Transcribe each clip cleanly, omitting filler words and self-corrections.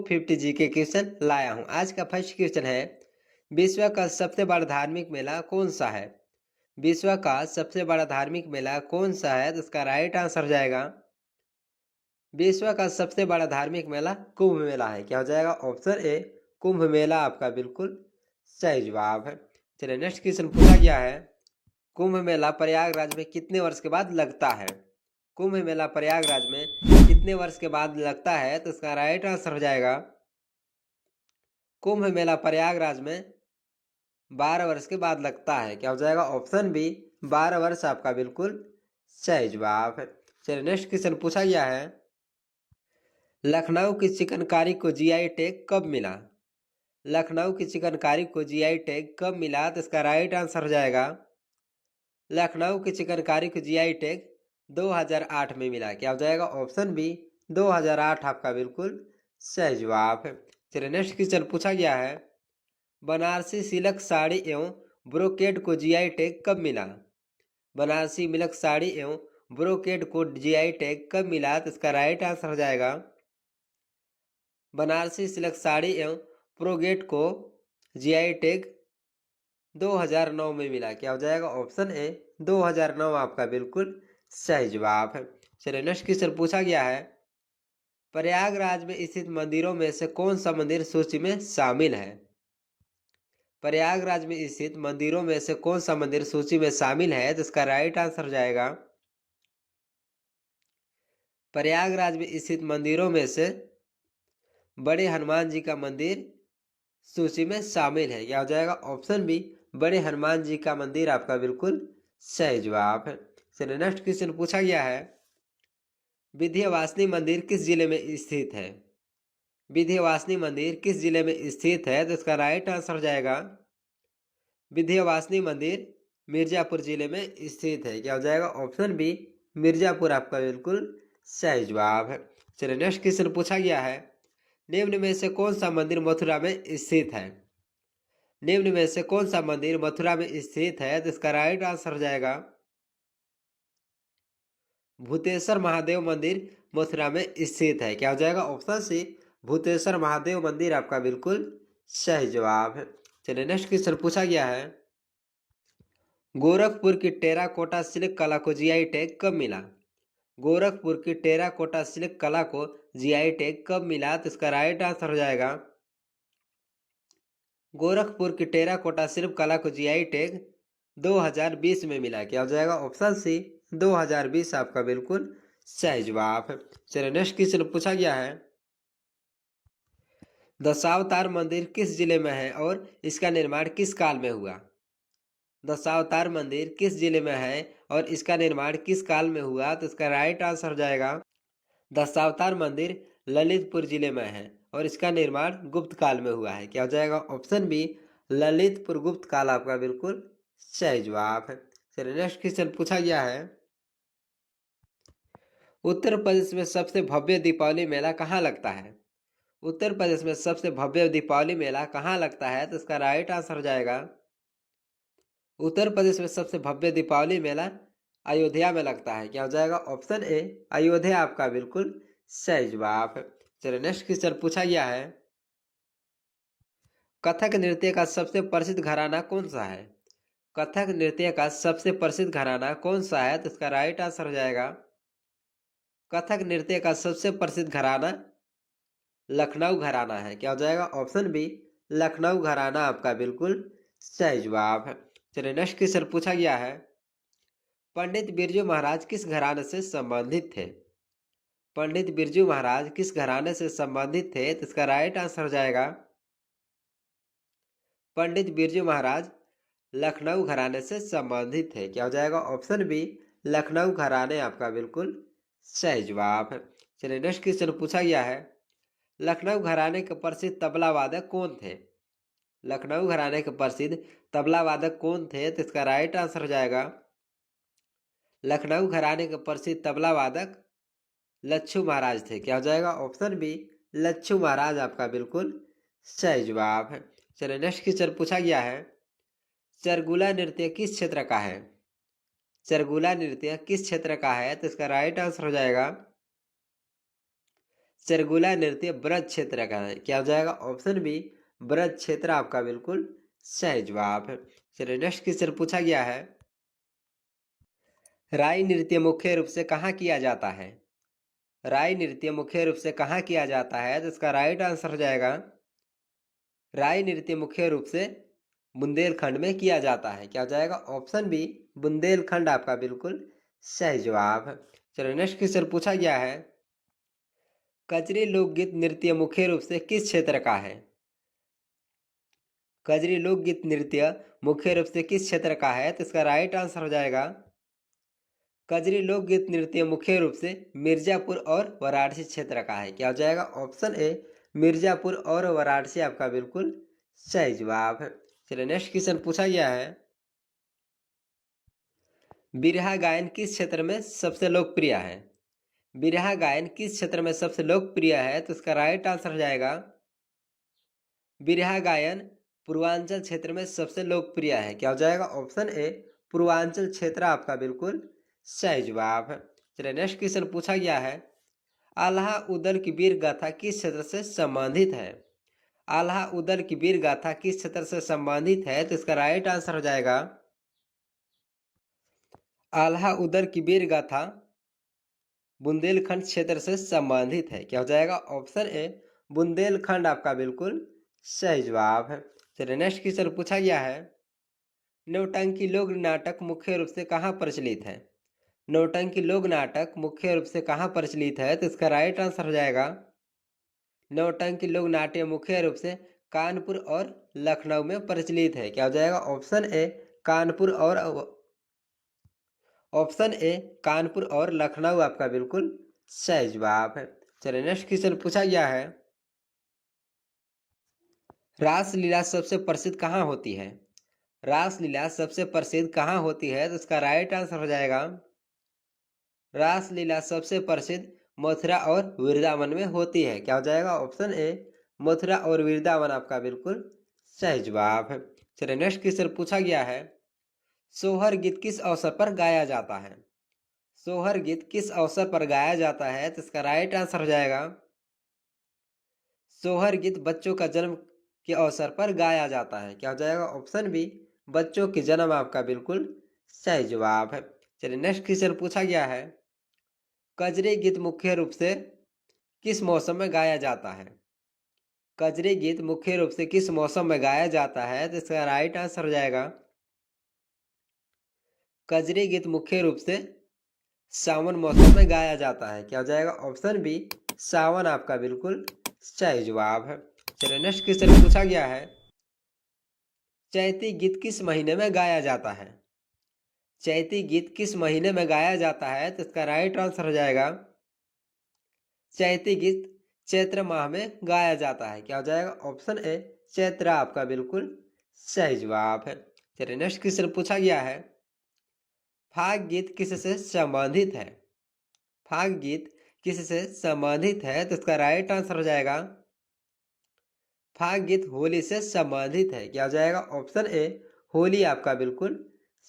Top 50 GK question लाया हूं। आज का फर्स्ट क्वेश्चन है, विश्व का सबसे बड़ा धार्मिक मेला कौन सा है? विश्व का सबसे बड़ा धार्मिक मेला कौन सा है? तो इसका राइट आंसर हो जाएगा, विश्व का सबसे बड़ा धार्मिक मेला कुंभ मेला है। क्या हो जाएगा? ऑप्शन ए कुंभ मेला आपका बिल्कुल सही जवाब है। चलिए नेक्स्ट क्वेश्चन पूछा गया है, कुंभ मेला प्रयागराज में कितने वर्ष के बाद लगता है? कुंभ मेला प्रयागराज में कितने वर्ष के बाद लगता है? तो इसका राइट आंसर हो जाएगा, कुंभ मेला प्रयागराज में 12 वर्ष के बाद लगता है। क्या हो जाएगा? ऑप्शन बी 12 वर्ष आपका बिल्कुल सही जवाब है। चलिए नेक्स्ट क्वेश्चन पूछा गया है, लखनऊ की चिकनकारी को जीआई टैग कब मिला? लखनऊ की चिकनकारी को जीआई टैग कब मिला? तो इसका राइट आंसर हो जाएगा, लखनऊ की चिकनकारी को जीआई टैग 2008 में मिला। क्या हो जाएगा? ऑप्शन बी 2008 आपका बिल्कुल सही जवाब है। चलिए नेक्स्ट क्वेश्चन पूछा गया है, बनारसी सिल्क साड़ी एवं ब्रोकेड को जीआई टैग कब मिला? बनारसी मिल्क साड़ी एवं ब्रोकेड को जीआई टैग कब मिला? तो इसका राइट आंसर हो जाएगा, बनारसी सिल्क साड़ी एवं प्रोगेट को जीआई टैग 2009 में मिला। क्या हो जाएगा? ऑप्शन ए 2009 आपका बिल्कुल सही जवाब है। चलिए नेक्स्ट क्वेश्चन पूछा गया है, प्रयागराज में स्थित मंदिरों में से कौन सा मंदिर सूची में शामिल है? प्रयागराज में स्थित मंदिरों में से कौन सा मंदिर सूची में शामिल है? तो इसका राइट आंसर हो जाएगा, प्रयागराज में स्थित मंदिरों में से बड़े हनुमान जी का मंदिर सूची में शामिल है। क्या हो जाएगा? ऑप्शन बी बड़े हनुमान जी का मंदिर आपका बिल्कुल सही जवाब है। चलिए नेक्स्ट क्वेश्चन पूछा गया है, विंध्यवासिनी मंदिर किस जिले में स्थित है? विंध्यवासिनी मंदिर किस जिले में स्थित है? तो इसका राइट आंसर हो जाएगा, विंध्यवासिनी मंदिर मिर्जापुर जिले में स्थित है। क्या हो जाएगा? ऑप्शन बी मिर्जापुर आपका बिल्कुल सही जवाब है। चलिए नेक्स्ट क्वेश्चन पूछा गया है, निम्न में से कौन सा मंदिर मथुरा में स्थित है? निम्न में से कौन सा मंदिर मथुरा में स्थित है? तो इसका राइट आंसर हो जाएगा, भूतेश्वर महादेव मंदिर मथुरा में स्थित है। क्या हो जाएगा? ऑप्शन सी भूतेश्वर महादेव मंदिर आपका बिल्कुल सही जवाब है। चलिए नेक्स्ट क्वेश्चन पूछा गया है, गोरखपुर की टेराकोटा सिल्क कला को जीआई टैग कब मिला? गोरखपुर की टेराकोटा सिल्क कला को जीआई टैग कब मिला? तो इसका राइट आंसर हो जाएगा, गोरखपुर की टेराकोटा शिल्प कला को जीआई टैग 2020 में मिला। क्या हो जाएगा? ऑप्शन सी 2020 आपका बिल्कुल सही जवाब है। चलिए नेक्स्ट क्वेश्चन पूछा गया है, दशावतार मंदिर किस जिले में है और इसका निर्माण किस काल में हुआ? दशावतार मंदिर किस जिले में है और इसका निर्माण किस काल में हुआ? तो इसका राइट आंसर हो जाएगा, दशावतार मंदिर ललितपुर जिले में है और इसका निर्माण गुप्त काल में हुआ है। क्या हो जाएगा? ऑप्शन बी ललितपुर गुप्त काल आपका बिल्कुल सही जवाब है। चलिए नेक्स्ट क्वेश्चन पूछा गया है, उत्तर प्रदेश में सबसे भव्य दीपावली मेला कहाँ लगता है? उत्तर प्रदेश में सबसे भव्य दीपावली मेला कहाँ लगता है? तो इसका राइट आंसर हो जाएगा, उत्तर प्रदेश में सबसे भव्य दीपावली मेला अयोध्या में लगता है। क्या हो जाएगा? ऑप्शन ए अयोध्या आपका बिल्कुल सही जवाब है। चलिए नेक्स्ट क्वेश्चन पूछा गया है, कथक नृत्य का सबसे प्रसिद्ध घराना कौन सा है? कथक नृत्य का सबसे प्रसिद्ध घराना कौन सा है? तो इसका राइट आंसर हो जाएगा, कथक नृत्य का सबसे प्रसिद्ध घराना लखनऊ घराना है। क्या हो जाएगा? ऑप्शन बी लखनऊ घराना आपका बिल्कुल सही जवाब है। चलिए नेक्स्ट क्वेश्चन पूछा गया है, पंडित बिरजू महाराज किस घराने से संबंधित थे? पंडित बिरजू महाराज किस घराने से संबंधित थे? तो इसका राइट आंसर हो जाएगा, पंडित बिरजू महाराज लखनऊ घराने से संबंधित है। क्या हो जाएगा? ऑप्शन बी लखनऊ घराने आपका बिल्कुल सही जवाब है। चलिए नेक्स्ट क्वेश्चन पूछा गया है, लखनऊ घराने के प्रसिद्ध तबला वादक कौन थे? लखनऊ घराने के प्रसिद्ध तबला वादक कौन थे? तो इसका राइट आंसर हो जाएगा, लखनऊ घराने के प्रसिद्ध तबला वादक लच्छू महाराज थे। क्या हो जाएगा? ऑप्शन बी लच्छू महाराज आपका बिल्कुल सही जवाब है। चलिए नेक्स्ट क्वेश्चन पूछा गया है, चरगुला नृत्य किस क्षेत्र का है? चरगुला नृत्य किस क्षेत्र का है? तो इसका राइट आंसर हो जाएगा, सरगुला नृत्य ब्रज क्षेत्र का है। क्या हो जाएगा? ऑप्शन बी ब्रज क्षेत्र आपका बिल्कुल सही जवाब है। चलिए नेक्स्ट क्वेश्चन पूछा गया है, राई नृत्य मुख्य रूप से कहाँ किया जाता है? राई नृत्य मुख्य रूप से कहाँ किया जाता है? तो इसका राइट आंसर हो जाएगा, राई नृत्य मुख्य रूप से बुंदेलखंड में किया जाता है। क्या हो जाएगा? ऑप्शन बी बुंदेलखंड आपका बिल्कुल सही जवाब है। चलो नेक्स्ट क्वेश्चन पूछा गया है, कजरी लोकगीत नृत्य मुख्य रूप से किस क्षेत्र का है? कजरी लोकगीत नृत्य मुख्य रूप से किस क्षेत्र का है? तो इसका राइट आंसर हो जाएगा, कजरी लोकगीत नृत्य मुख्य रूप से मिर्जापुर और वाराणसी क्षेत्र का है। क्या हो जाएगा? ऑप्शन ए मिर्जापुर और वाराणसी आपका बिल्कुल सही जवाब है। चलिए नेक्स्ट क्वेश्चन पूछा गया है, बिरहा गायन किस क्षेत्र में सबसे लोकप्रिय है? बिरहा गायन किस क्षेत्र में सबसे लोकप्रिय है? तो इसका राइट आंसर हो जाएगा, बिरहा गायन पूर्वांचल क्षेत्र में सबसे लोकप्रिय है। क्या हो जाएगा? ऑप्शन ए पूर्वांचल क्षेत्र आपका बिल्कुल सही जवाब है। चलिए नेक्स्ट क्वेश्चन पूछा गया है, आल्हा उदल की वीर गाथा किस क्षेत्र से संबंधित है? आल्हा उदल की वीर गाथा किस क्षेत्र से संबंधित है? तो इसका राइट आंसर हो जाएगा, आल्हा उदल की वीर गाथा बुंदेलखंड क्षेत्र से संबंधित है। क्या हो जाएगा? ऑप्शन ए बुंदेलखंड आपका बिल्कुल सही जवाब है। चलिए नेक्स्ट क्वेश्चन पूछा गया है, नौटंकी लोक नाटक मुख्य रूप से कहाँ प्रचलित है? नौटंकी लोक नाटक मुख्य रूप से कहाँ प्रचलित है? तो इसका राइट आंसर हो जाएगा, नौटंकी लोक नाट्य मुख्य रूप से कानपुर और लखनऊ में प्रचलित है। क्या हो जाएगा? ऑप्शन ए कानपुर और ऑप्शन ए कानपुर और लखनऊ आपका बिल्कुल सही जवाब है। चलिए नेक्स्ट क्वेश्चन पूछा गया है, रासलीला सबसे प्रसिद्ध कहाँ होती है? रासलीला सबसे प्रसिद्ध कहाँ होती है? तो इसका राइट आंसर हो जाएगा, रासलीला सबसे प्रसिद्ध मथुरा और वृंदावन में होती है। क्या हो जाएगा? ऑप्शन ए मथुरा और वृंदावन आपका बिल्कुल सही जवाब है। चलिए नेक्स्ट क्वेश्चन पूछा गया है, सोहर गीत किस अवसर पर गाया जाता है? सोहर गीत किस अवसर पर गाया जाता है? तो इसका राइट आंसर हो जाएगा, सोहर गीत बच्चों का जन्म के अवसर पर गाया जाता है। क्या हो जाएगा? ऑप्शन बी बच्चों के जन्म आपका बिल्कुल सही जवाब है। चलिए नेक्स्ट क्वेश्चन पूछा गया है, कजरी गीत मुख्य रूप से किस मौसम में गाया जाता है? कजरी गीत मुख्य रूप से किस मौसम में गाया जाता है? तो इसका राइट आंसर हो जाएगा, कजरी गीत मुख्य रूप से सावन मौसम में गाया जाता है। क्या हो जाएगा? ऑप्शन बी सावन आपका बिल्कुल सही जवाब है। चलिए नेक्स्ट क्वेश्चन पूछा गया है, चैती गीत किस महीने में गाया जाता है? चैती गीत किस महीने में गाया जाता है? तो इसका राइट आंसर हो जाएगा, चैती गीत चैत्र माह में गाया जाता है। क्या हो जाएगा? ऑप्शन ए चैत्र आपका बिल्कुल सही जवाब है। चलिए नेक्स्ट क्वेश्चन पूछा गया है, फाग गीत किससे संबंधित है? फाग गीत किससे संबंधित है? तो इसका राइट आंसर हो जाएगा, फाग गीत होली से संबंधित है। क्या हो जाएगा? ऑप्शन ए होली आपका बिल्कुल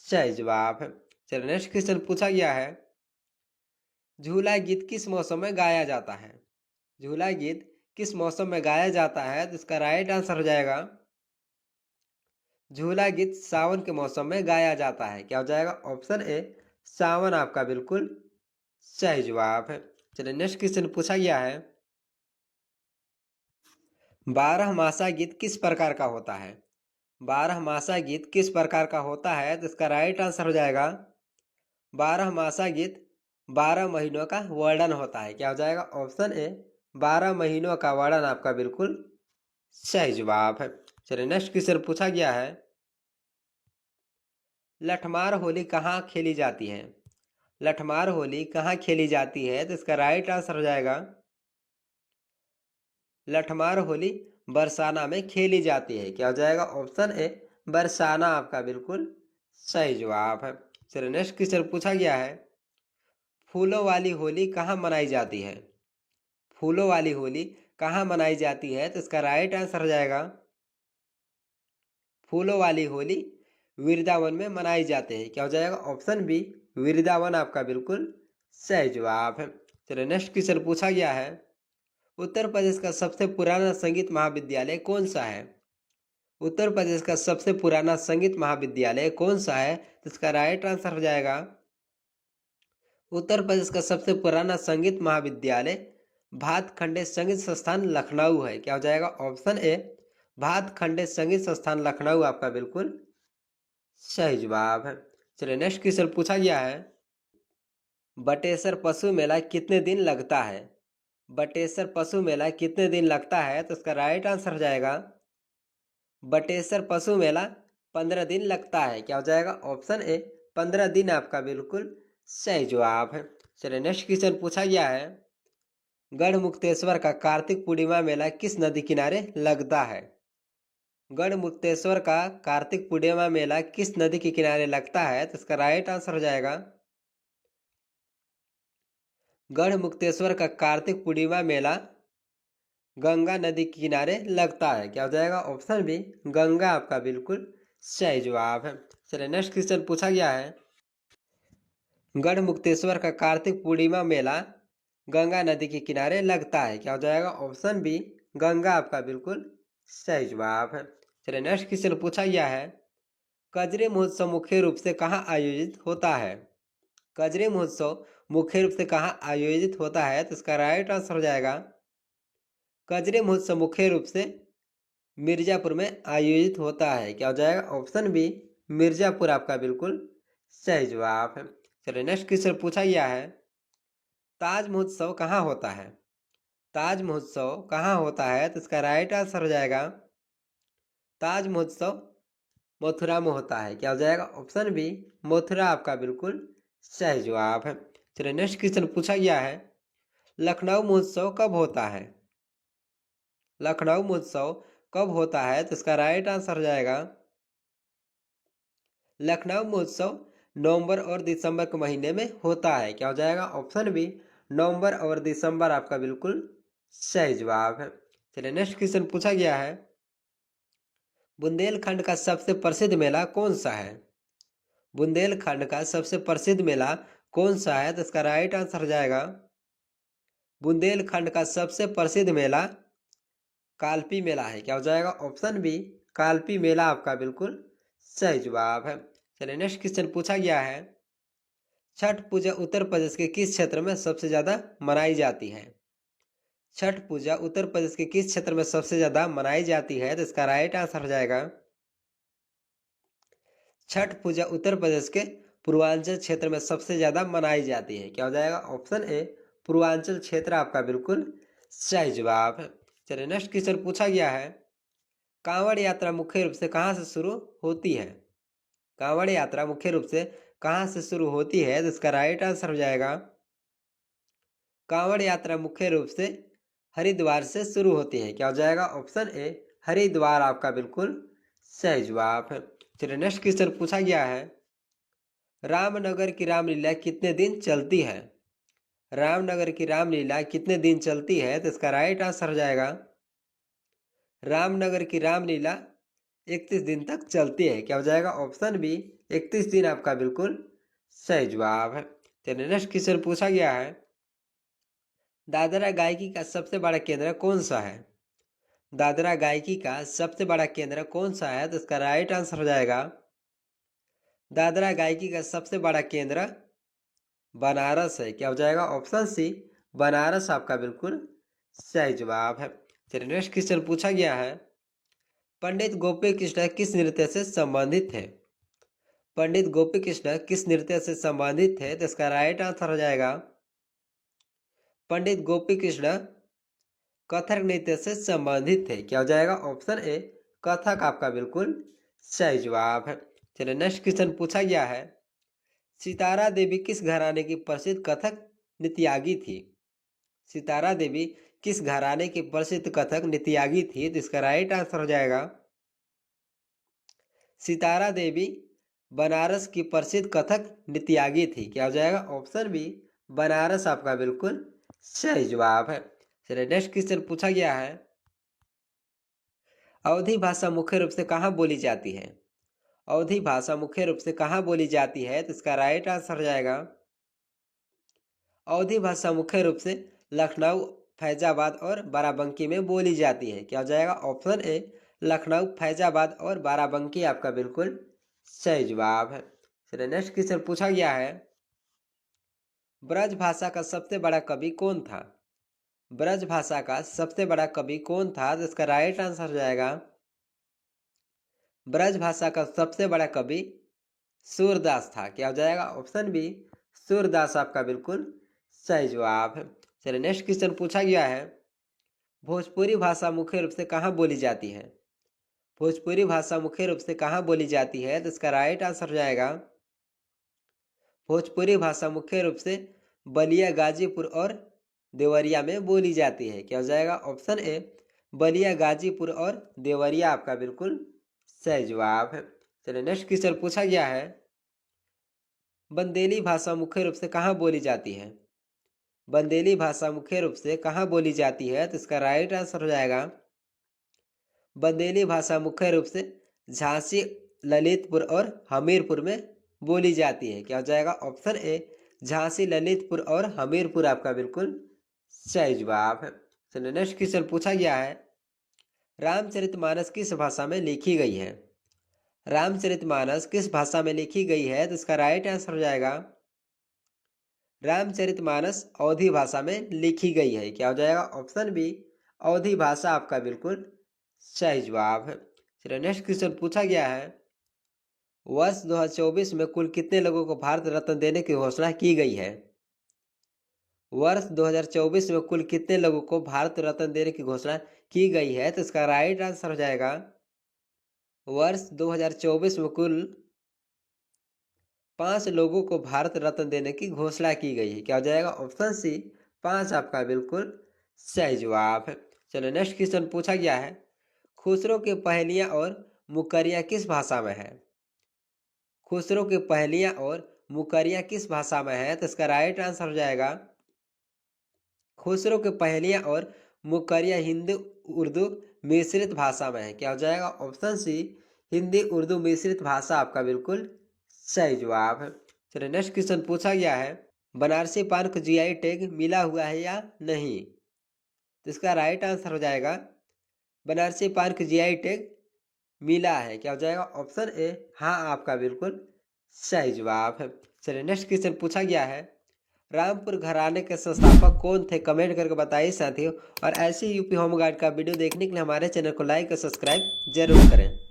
सही जवाब है। चलिए नेक्स्ट क्वेश्चन पूछा गया है, झूला गीत किस मौसम में गाया जाता है? झूला गीत किस मौसम में गाया जाता है? तो इसका राइट आंसर हो जाएगा, झूला गीत सावन के मौसम में गाया जाता है। क्या हो जाएगा? ऑप्शन ए सावन आपका बिल्कुल सही जवाब है। चलिए नेक्स्ट क्वेश्चन पूछा गया है, बारह मासा गीत किस प्रकार का होता है? बारह मासा गीत किस प्रकार का होता है? तो इसका राइट आंसर हो जाएगा, बारह मासा गीत 12 महीनों का वर्णन होता है। क्या हो जाएगा? ऑप्शन ए 12 महीनों का वर्णन आपका बिल्कुल सही जवाब है। चलिए नेक्स्ट क्वेश्चन पूछा गया है, लठमार होली कहाँ खेली जाती है? लठमार होली कहाँ खेली जाती है? तो इसका राइट आंसर हो जाएगा, लठमार होली बरसाना में खेली जाती है। क्या हो जाएगा? ऑप्शन ए बरसाना आपका बिल्कुल सही जवाब है। चलिए नेक्स्ट क्वेश्चन पूछा गया है, फूलों वाली होली कहाँ मनाई जाती है? फूलों वाली होली कहाँ मनाई जाती है? तो इसका राइट आंसर हो जाएगा, फूलों वाली होली वृंदावन में मनाई जाती है। क्या हो जाएगा? ऑप्शन बी वृंदावन आपका बिल्कुल सही जवाब है। चलिए नेक्स्ट क्वेश्चन पूछा गया है, उत्तर प्रदेश का सबसे पुराना संगीत महाविद्यालय कौन सा है? उत्तर प्रदेश का सबसे पुराना संगीत महाविद्यालय कौन सा है? तो इसका राइट आंसर हो जाएगा उत्तर प्रदेश का सबसे पुराना संगीत महाविद्यालय भातखंडे संगीत संस्थान लखनऊ है। क्या हो जाएगा? ऑप्शन ए भातखंडे संगीत संस्थान लखनऊ आपका बिल्कुल सही जवाब है। चलिए नेक्स्ट क्वेश्चन पूछा गया है, बटेश्वर पशु मेला कितने दिन लगता है? बटेश्वर पशु मेला कितने दिन लगता है? तो इसका राइट आंसर हो जाएगा बटेश्वर पशु मेला 15 दिन लगता है। क्या हो जाएगा? ऑप्शन ए 15 दिन आपका बिल्कुल सही जवाब है। चलिए नेक्स्ट क्वेश्चन पूछा गया है, गढ़मुक्तेश्वर का कार्तिक पूर्णिमा मेला किस नदी किनारे लगता है? गढ़मुक्तेश्वर का कार्तिक पूर्णिमा मेला किस नदी के किनारे लगता है? तो इसका राइट आंसर हो जाएगा गढ़मुक्तेश्वर का कार्तिक पूर्णिमा मेला गंगा नदी के किनारे लगता है। क्या हो जाएगा? ऑप्शन बी गंगा आपका बिल्कुल सही जवाब है। चलिए नेक्स्ट क्वेश्चन पूछा गया है, गढ़मुक्तेश्वर का कार्तिक पूर्णिमा मेला गंगा नदी के किनारे लगता है। क्या हो जाएगा? ऑप्शन बी गंगा आपका बिल्कुल सही जवाब है। चलिए नेक्स्ट क्वेश्चन पूछा गया है, कजरी महोत्सव मुख्य रूप से कहाँ आयोजित होता है? कजरी महोत्सव मुख्य रूप से कहाँ आयोजित होता है? तो इसका राइट आंसर हो जाएगा कजरी महोत्सव मुख्य रूप से मिर्जापुर में आयोजित होता है। क्या हो जाएगा? ऑप्शन बी मिर्जापुर आपका बिल्कुल सही जवाब है। चलिए नेक्स्ट क्वेश्चन पूछा गया है, ताज महोत्सव कहाँ होता है? ताज महोत्सव कहाँ होता है? तो इसका राइट आंसर हो जाएगा ताज महोत्सव मथुरा में होता है। क्या हो जाएगा? ऑप्शन बी मथुरा आपका बिल्कुल सही जवाब है। चलिए नेक्स्ट क्वेश्चन पूछा गया है, लखनऊ महोत्सव कब होता है? लखनऊ महोत्सव कब होता है? तो इसका राइट आंसर हो जाएगा लखनऊ महोत्सव नवंबर और दिसंबर के महीने में होता है। क्या हो जाएगा? ऑप्शन बी नवंबर और दिसंबर आपका बिल्कुल सही जवाब है। चलिए नेक्स्ट क्वेश्चन पूछा गया है, बुंदेलखंड का सबसे प्रसिद्ध मेला कौन सा है? बुंदेलखंड का सबसे प्रसिद्ध मेला कौन सा है? तो इसका राइट आंसर हो जाएगा बुंदेलखंड का सबसे प्रसिद्ध मेला कालपी मेला है। क्या हो जाएगा? ऑप्शन बी कालपी मेला आपका बिल्कुल सही जवाब है। चलिए नेक्स्ट क्वेश्चन पूछा गया है, छठ पूजा उत्तर प्रदेश के किस क्षेत्र में सबसे ज्यादा मनाई जाती है? छठ पूजा उत्तर प्रदेश के किस क्षेत्र में सबसे ज्यादा मनाई जाती है? तो इसका राइट आंसर हो जाएगा छठ पूजा उत्तर प्रदेश के पूर्वांचल क्षेत्र में सबसे ज्यादा मनाई जाती है। क्या हो जाएगा? ऑप्शन ए पूर्वांचल क्षेत्र आपका बिल्कुल सही जवाब है। चलिए नेक्स्ट क्वेश्चन पूछा गया है, कांवड़ यात्रा मुख्य रूप से कहाँ से शुरू होती है? कांवड़ यात्रा मुख्य रूप से कहाँ से शुरू होती है? तो इसका राइट आंसर हो जाएगा कांवड़ यात्रा मुख्य रूप से हरिद्वार से शुरू होती है। क्या हो जाएगा? ऑप्शन ए हरिद्वार आपका बिल्कुल सही जवाब है। चलिए नेक्स्ट क्वेश्चन पूछा गया है, रामनगर की रामलीला कितने दिन चलती है? रामनगर की रामलीला कितने दिन चलती है? तो इसका राइट आंसर हो जाएगा रामनगर की रामलीला 31 दिन तक चलती है। क्या हो जाएगा? ऑप्शन बी 31 दिन आपका बिल्कुल सही जवाब है। चलिए नेक्स्ट क्वेश्चन पूछा गया है, दादरा गायकी का सबसे बड़ा केंद्र कौन सा है? दादरा गायकी का सबसे बड़ा केंद्र कौन सा है? तो इसका राइट आंसर हो जाएगा दादरा गायकी का सबसे बड़ा केंद्र बनारस है। क्या हो जाएगा? ऑप्शन सी बनारस आपका बिल्कुल सही जवाब है। चलिए नेक्स्ट क्वेश्चन पूछा गया है, पंडित गोपी कृष्ण किस नृत्य से संबंधित है? पंडित गोपी कृष्ण किस नृत्य से संबंधित है? तो इसका राइट आंसर हो जाएगा पंडित गोपी कृष्ण कथक नृत्य से संबंधित है। क्या हो जाएगा? ऑप्शन ए कथक आपका बिल्कुल सही जवाब है। चलिए नेक्स्ट क्वेश्चन पूछा गया है, सितारा देवी किस घराने की प्रसिद्ध कथक नृत्यागी थी? सितारा देवी किस घराने की प्रसिद्ध कथक नृत्यागी थी? तो इसका राइट आंसर हो जाएगा सितारा देवी बनारस की प्रसिद्ध कथक नृत्यागी थी। क्या हो जाएगा? ऑप्शन बी बनारस आपका बिल्कुल सही जवाब है। चलिए नेक्स्ट क्वेश्चन पूछा गया है, अवधी भाषा मुख्य रूप से कहाँ बोली जाती है? अवधी भाषा मुख्य रूप से कहाँ बोली जाती है? तो इसका राइट आंसर हो जाएगा अवधी भाषा मुख्य रूप से लखनऊ फैजाबाद और बाराबंकी में बोली जाती है। क्या हो जाएगा? ऑप्शन ए लखनऊ, फैजाबाद और बाराबंकी आपका बिल्कुल सही जवाब है। चलिए नेक्स्ट क्वेश्चन पूछा गया है, ब्रज भाषा का सबसे बड़ा कवि कौन था? ब्रज भाषा का सबसे बड़ा कवि कौन था? तो इसका राइट आंसर हो जाएगा, ब्रज भाषा का सबसे बड़ा कवि सूरदास था। क्या हो जाएगा? ऑप्शन बी सूरदास आपका बिल्कुल सही जवाब है। चलिए नेक्स्ट क्वेश्चन पूछा गया है, भोजपुरी भाषा मुख्य रूप से कहाँ बोली जाती है? भोजपुरी भाषा मुख्य रूप से कहाँ बोली जाती है? तो इसका राइट आंसर हो जाएगा, भोजपुरी भाषा मुख्य रूप से बलिया, गाजीपुर और देवरिया में बोली जाती है। क्या हो जाएगा? ऑप्शन ए बलिया, गाजीपुर और देवरिया आपका बिल्कुल सही जवाब है। चलिए नेक्स्ट क्वेश्चन पूछा गया है, बंदेली भाषा मुख्य रूप से कहाँ बोली जाती है? बंदेली भाषा मुख्य रूप से कहाँ बोली जाती है? तो इसका राइट आंसर हो जाएगा, बंदेली भाषा मुख्य रूप से झांसी, ललितपुर और हमीरपुर में बोली जाती है। क्या हो जाएगा? ऑप्शन ए झांसी, ललितपुर और हमीरपुर आपका बिल्कुल सही जवाब है। चलिए नेक्स्ट क्वेश्चन पूछा गया है, रामचरितमानस किस भाषा में लिखी गई है? रामचरितमानस किस भाषा में लिखी गई है? तो इसका राइट आंसर हो जाएगा, रामचरितमानस अवधी भाषा में लिखी गई है। क्या हो जाएगा? ऑप्शन बी अवधी भाषा आपका बिल्कुल सही जवाब है। चलिए नेक्स्ट क्वेश्चन पूछा गया है, वर्ष 2024 में कुल कितने लोगों को भारत रत्न देने की घोषणा की गई है? वर्ष 2024 में कुल कितने लोगों को भारत रत्न देने की घोषणा की गई है? तो इसका राइट आंसर हो जाएगा, वर्ष 2024 में कुल 5 लोगों को भारत रत्न देने की घोषणा की गई है। क्या हो जाएगा? ऑप्शन सी 5 आपका बिल्कुल सही जवाब है। चलो नेक्स्ट क्वेश्चन पूछा गया है, खुसरो के पहेलियां और मुकरियां किस भाषा में है? खुसरो के पहेलियां और मुकरियां किस भाषा में है? तो इसका राइट आंसर हो जाएगा, खुसरो के पहेलियां और मुकरियां हिंदी उर्दू मिश्रित भाषा में है। क्या हो जाएगा? ऑप्शन सी हिंदी उर्दू मिश्रित भाषा आपका बिल्कुल सही जवाब है। चलिए नेक्स्ट क्वेश्चन पूछा गया है, बनारसी पान को जीआई टैग मिला हुआ है या नहीं? तो इसका राइट आंसर हो जाएगा, बनारसी पान को जीआई टैग मिला है। क्या हो जाएगा? ऑप्शन ए हाँ आपका बिल्कुल सही जवाब है। चलिए नेक्स्ट क्वेश्चन पूछा गया है, रामपुर घराने के संस्थापक कौन थे? कमेंट करके बताइए साथियों, और ऐसे यूपी होम गाइड का वीडियो देखने के लिए हमारे चैनल को लाइक और सब्सक्राइब जरूर करें।